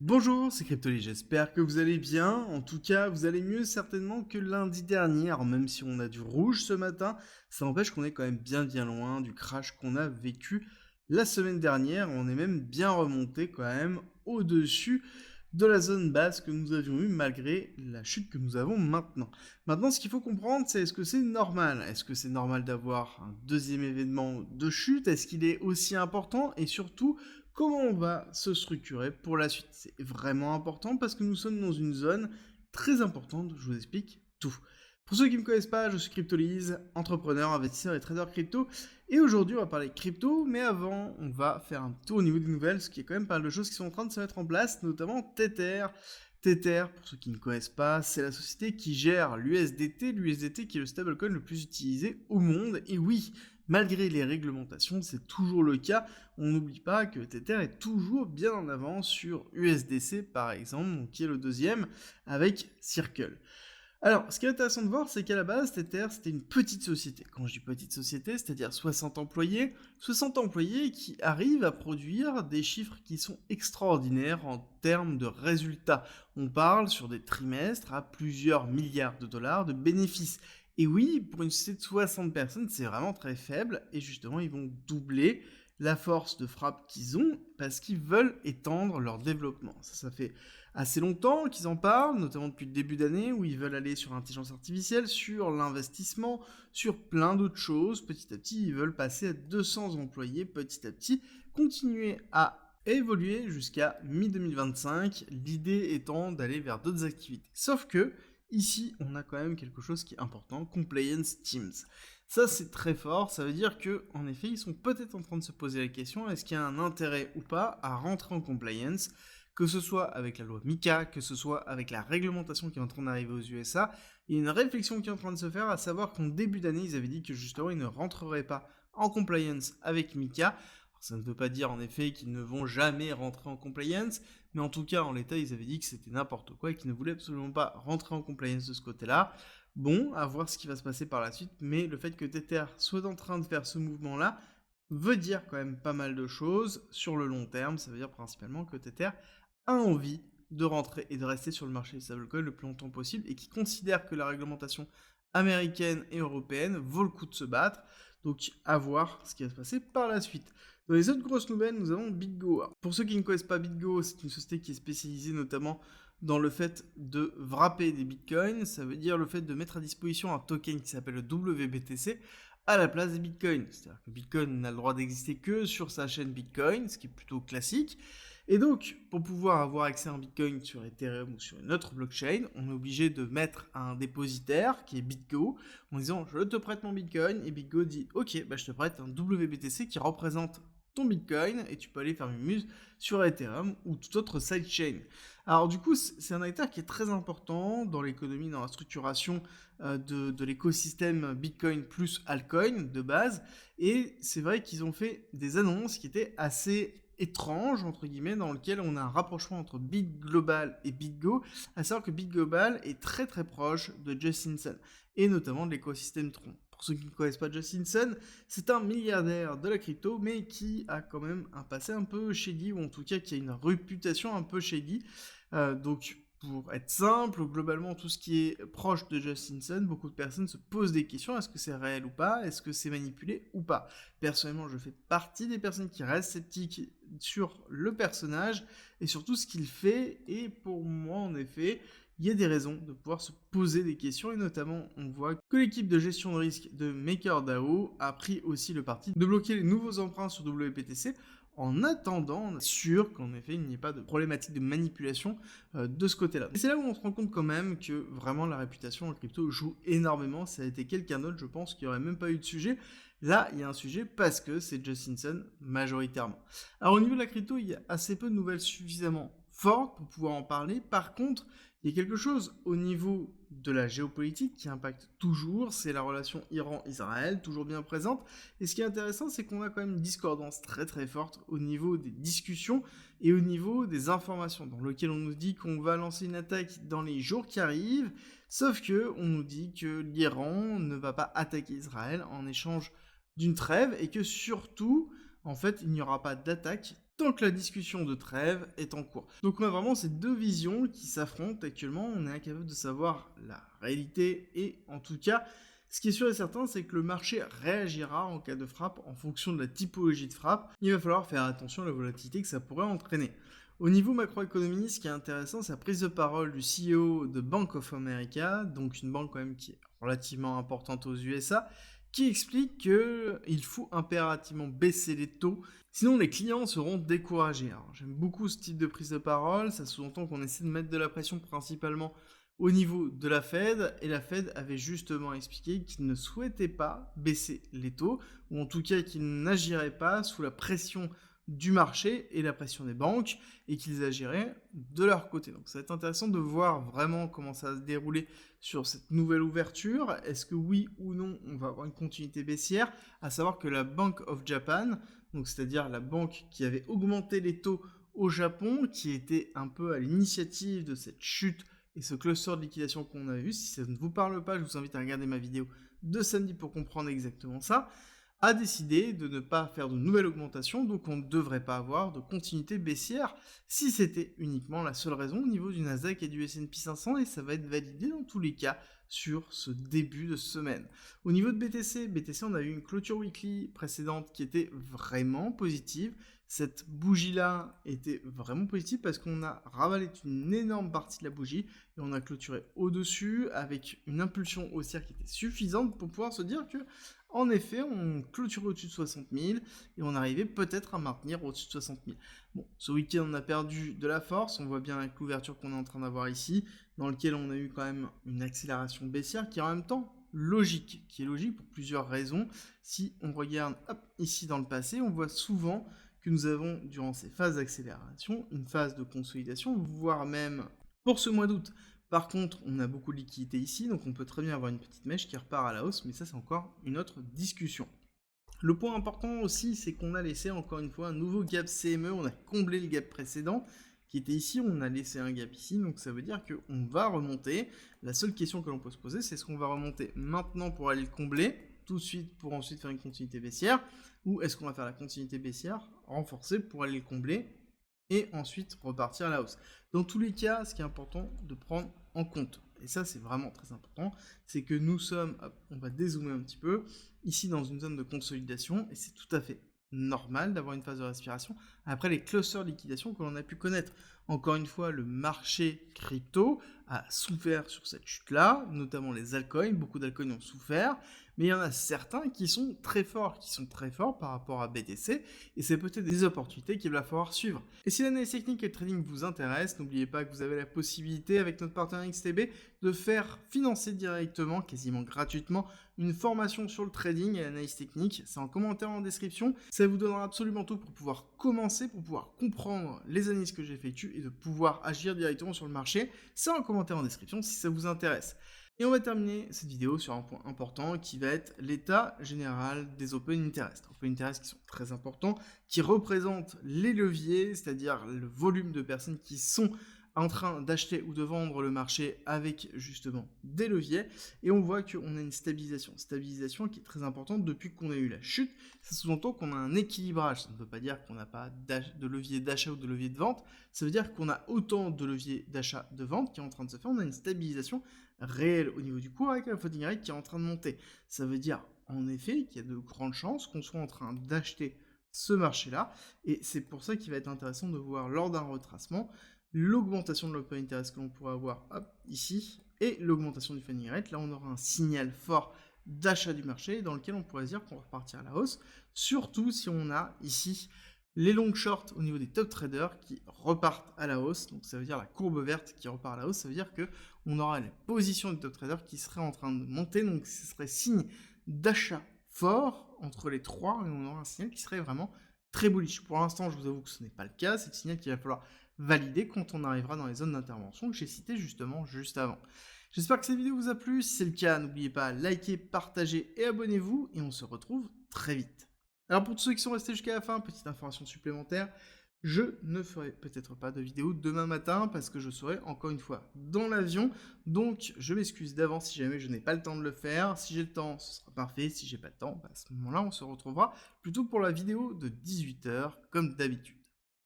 Bonjour, c'est Cryptoly, j'espère que vous allez bien. En tout cas, vous allez mieux certainement que lundi dernier. Alors même si on a du rouge ce matin, ça n'empêche qu'on est quand même bien loin du crash qu'on a vécu la semaine dernière. On est même bien remonté quand même au-dessus de la zone basse que nous avions eue malgré la chute que nous avons maintenant. Maintenant, ce qu'il faut comprendre, c'est est-ce que c'est normal? Est-ce que c'est normal d'avoir un deuxième événement de chute? Est-ce qu'il est aussi important? Et surtout, comment on va se structurer pour la suite? C'est vraiment important parce que nous sommes dans une zone très importante, je vous explique tout. Pour ceux qui ne me connaissent pas, je suis Cryptolyse, entrepreneur, investisseur et trader crypto. Et aujourd'hui, on va parler crypto, mais avant, on va faire un tour au niveau des nouvelles, parce qu'il y a quand même pas mal de choses qui sont en train de se mettre en place, notamment Tether. Tether, pour ceux qui ne connaissent pas, c'est la société qui gère l'USDT qui est le stablecoin le plus utilisé au monde. Et oui, malgré les réglementations, c'est toujours le cas. On n'oublie pas que Tether est toujours bien en avance sur USDC, par exemple, donc qui est le deuxième, avec Circle. Alors, ce qui est intéressant de voir, c'est qu'à la base, Tether, c'était une petite société. Quand je dis petite société, c'est-à-dire 60 employés qui arrivent à produire des chiffres qui sont extraordinaires en termes de résultats. On parle sur des trimestres à plusieurs milliards de dollars de bénéfices. Et oui, pour une société de 60 personnes, c'est vraiment très faible, et justement, ils vont doubler la force de frappe qu'ils ont parce qu'ils veulent étendre leur développement. Ça fait assez longtemps qu'ils en parlent, notamment depuis le début d'année, où ils veulent aller sur l'intelligence artificielle, sur l'investissement, sur plein d'autres choses. Petit à petit, ils veulent passer à 200 employés, petit à petit, continuer à évoluer jusqu'à mi-2025, l'idée étant d'aller vers d'autres activités. Sauf que, ici, on a quand même quelque chose qui est important, compliance teams. Ça, c'est très fort, ça veut dire que, en effet, ils sont peut-être en train de se poser la question, est-ce qu'il y a un intérêt ou pas à rentrer en compliance, que ce soit avec la loi MiCA, que ce soit avec la réglementation qui est en train d'arriver aux USA. Il y a une réflexion qui est en train de se faire, à savoir qu'en début d'année, ils avaient dit que justement, ils ne rentreraient pas en compliance avec MiCA. Alors, ça ne veut pas dire en effet qu'ils ne vont jamais rentrer en compliance, mais en tout cas, en l'état, ils avaient dit que c'était n'importe quoi et qu'ils ne voulaient absolument pas rentrer en compliance de ce côté-là. Bon, à voir ce qui va se passer par la suite, mais le fait que Tether soit en train de faire ce mouvement-là veut dire quand même pas mal de choses sur le long terme. Ça veut dire principalement que Tether a envie de rentrer et de rester sur le marché des stablecoins le plus longtemps possible et qui considère que la réglementation américaine et européenne vaut le coup de se battre. Donc à voir ce qui va se passer par la suite. Dans les autres grosses nouvelles, nous avons BitGo. Alors, pour ceux qui ne connaissent pas BitGo, c'est une société qui est spécialisée notamment dans le fait de wrapper des bitcoins. Ça veut dire le fait de mettre à disposition un token qui s'appelle le WBTC à la place des bitcoins. C'est-à-dire que Bitcoin n'a le droit d'exister que sur sa chaîne Bitcoin, ce qui est plutôt classique. Et donc, pour pouvoir avoir accès à un Bitcoin sur Ethereum ou sur une autre blockchain, on est obligé de mettre un dépositaire qui est BitGo en disant je te prête mon Bitcoin et BitGo dit ok, bah je te prête un WBTC qui représente ton Bitcoin et tu peux aller faire une muse sur Ethereum ou toute autre sidechain. Alors du coup, c'est un acteur qui est très important dans l'économie, dans la structuration de l'écosystème Bitcoin plus altcoin de base. Et c'est vrai qu'ils ont fait des annonces qui étaient assez étrange, entre guillemets, dans lequel on a un rapprochement entre BitGlobal et BitGo, à savoir que BitGlobal est très proche de Justinson, et notamment de l'écosystème Tron. Pour ceux qui ne connaissent pas Justinson, c'est un milliardaire de la crypto, mais qui a quand même un passé un peu shady, ou en tout cas qui a une réputation un peu shady. Donc, pour être simple, globalement, tout ce qui est proche de Justinson, beaucoup de personnes se posent des questions, est-ce que c'est réel ou pas, est-ce que c'est manipulé ou pas. Personnellement, je fais partie des personnes qui restent sceptiques sur le personnage et sur tout ce qu'il fait, et pour moi, en effet, il y a des raisons de pouvoir se poser des questions, et notamment, on voit que l'équipe de gestion de risque de MakerDAO a pris aussi le parti de bloquer les nouveaux emprunts sur WPTC, en attendant, on est sûr qu'en effet, il n'y ait pas de problématique de manipulation de ce côté-là. Et c'est là où on se rend compte quand même que vraiment la réputation en crypto joue énormément. Ça a été quelqu'un d'autre, je pense, qui n'y aurait même pas eu de sujet. Là, il y a un sujet parce que c'est Justinson majoritairement. Alors au niveau de la crypto, il y a assez peu de nouvelles suffisamment fortes pour pouvoir en parler. Par contre, il y a quelque chose au niveau de la géopolitique qui impacte toujours, c'est la relation Iran-Israël, toujours bien présente. Et ce qui est intéressant, c'est qu'on a quand même une discordance très forte au niveau des discussions et au niveau des informations, dans lequel on nous dit qu'on va lancer une attaque dans les jours qui arrivent, sauf que on nous dit que l'Iran ne va pas attaquer Israël en échange d'une trêve, et que surtout, en fait, il n'y aura pas d'attaque tant que la discussion de trêve est en cours. Donc on a vraiment ces deux visions qui s'affrontent actuellement, on est incapable de savoir la réalité et en tout cas, ce qui est sûr et certain, c'est que le marché réagira en cas de frappe en fonction de la typologie de frappe. Il va falloir faire attention à la volatilité que ça pourrait entraîner. Au niveau macroéconomie, ce qui est intéressant, c'est la prise de parole du CEO de Bank of America, donc une banque quand même qui est relativement importante aux USA, qui explique qu'il faut impérativement baisser les taux, sinon les clients seront découragés. Alors, j'aime beaucoup ce type de prise de parole, ça sous-entend qu'on essaie de mettre de la pression principalement au niveau de la Fed, et la Fed avait justement expliqué qu'il ne souhaitait pas baisser les taux, ou en tout cas qu'il n'agirait pas sous la pression du marché et la pression des banques, et qu'ils agiraient de leur côté. Donc ça va être intéressant de voir vraiment comment ça va se dérouler sur cette nouvelle ouverture. Est-ce que oui ou non, on va avoir une continuité baissière, à savoir que la Bank of Japan, donc c'est-à-dire la banque qui avait augmenté les taux au Japon, qui était un peu à l'initiative de cette chute et ce cluster de liquidation qu'on a vu. Si ça ne vous parle pas, je vous invite à regarder ma vidéo de samedi pour comprendre exactement ça, a décidé de ne pas faire de nouvelles augmentations, donc on ne devrait pas avoir de continuité baissière si c'était uniquement la seule raison au niveau du Nasdaq et du S&P 500, et ça va être validé dans tous les cas sur ce début de semaine. Au niveau de BTC, on a eu une clôture weekly précédente qui était vraiment positive. Cette bougie-là était vraiment positive parce qu'on a ravalé une énorme partie de la bougie et on a clôturé au-dessus avec une impulsion haussière qui était suffisante pour pouvoir se dire que, en effet, on clôturait au-dessus de 60 000 et on arrivait peut-être à maintenir au-dessus de 60 000. Bon, ce week-end, on a perdu de la force, on voit bien avec l'ouverture qu'on est en train d'avoir ici, dans lequel on a eu quand même une accélération baissière qui est en même temps logique, qui est logique pour plusieurs raisons. Si on regarde ici dans le passé, on voit souvent que nous avons, durant ces phases d'accélération, une phase de consolidation, voire même pour ce mois d'août. Par contre, on a beaucoup de liquidités ici, donc on peut très bien avoir une petite mèche qui repart à la hausse, mais ça c'est encore une autre discussion. Le point important aussi, c'est qu'on a laissé encore une fois un nouveau gap CME, on a comblé le gap précédent, qui était ici, on a laissé un gap ici, donc ça veut dire qu'on va remonter. La seule question que l'on peut se poser, c'est est-ce qu'on va remonter maintenant pour aller le combler, tout de suite pour ensuite faire une continuité baissière, ou est-ce qu'on va faire la continuité baissière renforcée pour aller le combler et ensuite repartir à la hausse. Dans tous les cas, ce qui est important de prendre en compte, et ça c'est vraiment très important, c'est que nous sommes, on va dézoomer un petit peu, ici dans une zone de consolidation, et c'est tout à fait normal d'avoir une phase de respiration après les clusters de liquidation que l'on a pu connaître. Encore une fois, le marché crypto a souffert sur cette chute-là, notamment les altcoins, beaucoup d'altcoins ont souffert, mais il y en a certains qui sont très forts par rapport à BTC, et c'est peut-être des opportunités qu'il va falloir suivre. Et si l'analyse technique et le trading vous intéresse, n'oubliez pas que vous avez la possibilité avec notre partenaire XTB de faire financer directement, quasiment gratuitement, une formation sur le trading et l'analyse technique. C'est en commentaire en description. Ça vous donnera absolument tout pour pouvoir commencer, pour pouvoir comprendre les analyses que j'effectue et de pouvoir agir directement sur le marché. C'est en commentaire en description si ça vous intéresse. Et on va terminer cette vidéo sur un point important qui va être l'état général des Open Interest. Open Interest qui sont très importants, qui représentent les leviers, c'est-à-dire le volume de personnes qui sont en train d'acheter ou de vendre le marché avec justement des leviers, et on voit qu'on a une stabilisation qui est très importante depuis qu'on a eu la chute. Ça sous-entend qu'on a un équilibrage, ça ne veut pas dire qu'on n'a pas de levier d'achat ou de levier de vente, ça veut dire qu'on a autant de leviers d'achat, de vente qui est en train de se faire, on a une stabilisation réelle au niveau du cours avec un floating rate qui est en train de monter. Ça veut dire en effet qu'il y a de grandes chances qu'on soit en train d'acheter ce marché-là, et c'est pour ça qu'il va être intéressant de voir lors d'un retracement l'augmentation de l'open interest que l'on pourrait avoir ici, et l'augmentation du floating rate. Là on aura un signal fort d'achat du marché dans lequel on pourrait dire qu'on va repartir à la hausse, surtout si on a ici les long shorts au niveau des top traders qui repartent à la hausse, donc ça veut dire la courbe verte qui repart à la hausse, ça veut dire que on aura les positions des top traders qui seraient en train de monter, donc ce serait signe d'achat fort entre les trois, et on aura un signal qui serait vraiment très bullish. Pour l'instant, je vous avoue que ce n'est pas le cas, c'est le signal qu'il va falloir valider quand on arrivera dans les zones d'intervention que j'ai citées justement juste avant. J'espère que cette vidéo vous a plu, si c'est le cas, n'oubliez pas, likez, partagez et abonnez-vous, et on se retrouve très vite. Alors pour tous ceux qui sont restés jusqu'à la fin, petite information supplémentaire, je ne ferai peut-être pas de vidéo demain matin parce que je serai encore une fois dans l'avion, donc je m'excuse d'avance si jamais je n'ai pas le temps de le faire. Si j'ai le temps, ce sera parfait, si j'ai pas le temps, à ce moment-là on se retrouvera plutôt pour la vidéo de 18 h comme d'habitude.